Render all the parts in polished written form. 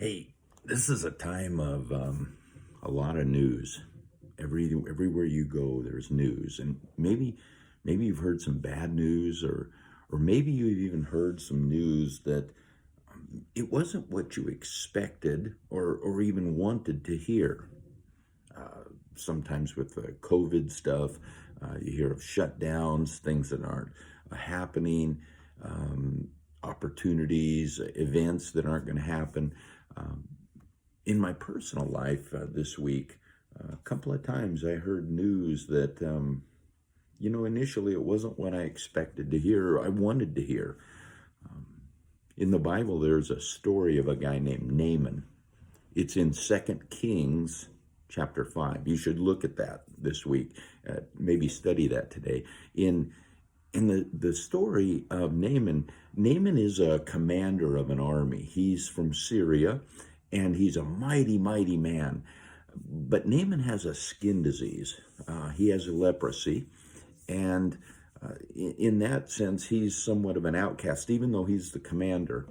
Hey, this is a time of a lot of news. Everywhere you go, there's news, and maybe you've heard some bad news, or maybe you've even heard some news that it wasn't what you expected or even wanted to hear. Sometimes with the COVID stuff, you hear of shutdowns, things that aren't happening, opportunities, events that aren't going to happen. Um, in my personal life this week, a couple of times I heard news that, initially it wasn't what I expected to hear or I wanted to hear. Um, in the Bible, there's a story of a guy named Naaman. It's in 2 Kings chapter 5. You should look at that this week, maybe study that today. In the story of Naaman, Naaman is a commander of an army. He's from Syria, and he's a mighty, mighty man. But Naaman has a skin disease. He has leprosy, and in that sense, he's somewhat of an outcast, even though he's the commander.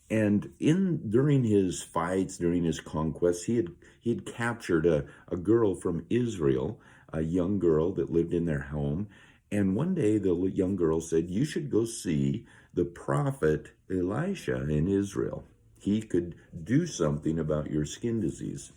And during his fights, during his conquests, he had captured a girl from Israel, a young girl that lived in their home. And one day the young girl said, "You should go see the prophet Elisha in Israel. He could do something about your skin disease."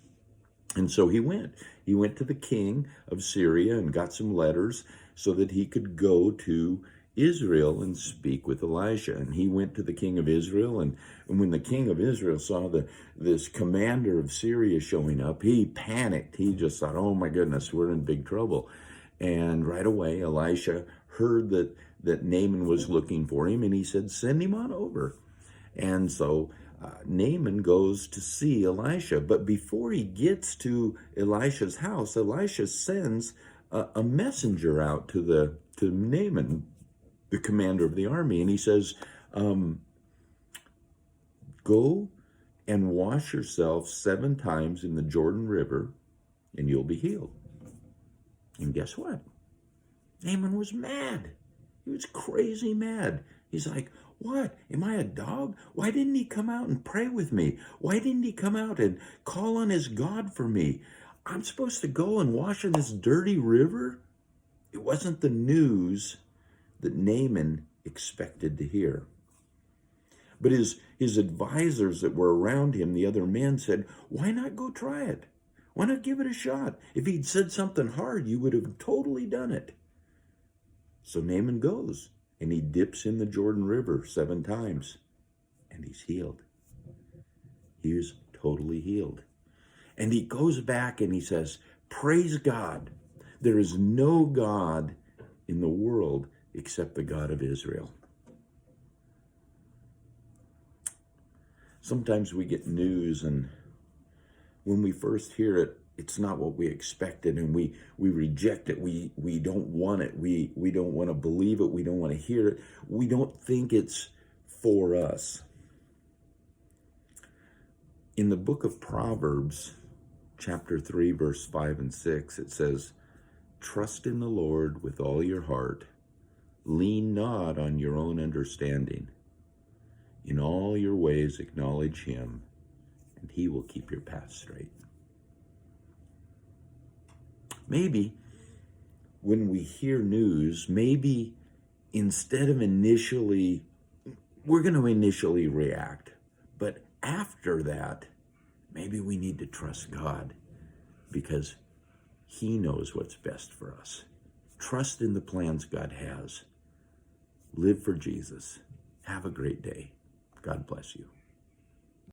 And so he went. He went to the king of Syria and got some letters so that he could go to Israel and speak with Elisha. And he went to the king of Israel, and when the king of Israel saw this commander of Syria showing up, he panicked. He just thought, "Oh my goodness, we're in big trouble." And right away, Elisha heard that Naaman was looking for him, and he said, "Send him on over." And so Naaman goes to see Elisha. But before he gets to Elisha's house, Elisha sends a messenger out to Naaman, the commander of the army, and he says, "Go and wash yourself 7 times in the Jordan River, and you'll be healed." And guess what? Naaman was mad. He was crazy mad. He's like, "What? Am I a dog? Why didn't he come out and pray with me? Why didn't he come out and call on his God for me? I'm supposed to go and wash in this dirty river?" It wasn't the news that Naaman expected to hear. But his advisors that were around him, the other men, said, "Why not go try it? Why not give it a shot? If he'd said something hard, you would have totally done it." So Naaman goes, and he dips in the Jordan River 7 times, and he's healed. He is totally healed. And he goes back and he says, "Praise God. There is no God in the world except the God of Israel." Sometimes we get news, and when we first hear it, it's not what we expected, and we reject it. We don't want it. We don't want to believe it. We don't want to hear it. We don't think it's for us. In the book of Proverbs, chapter 3, verse 5 and 6, it says, "Trust in the Lord with all your heart. Lean not on your own understanding. In all your ways acknowledge him, and he will keep your path straight." Maybe when we hear news, maybe instead of we're going to initially react. But after that, maybe we need to trust God because he knows what's best for us. Trust in the plans God has. Live for Jesus. Have a great day. God bless you.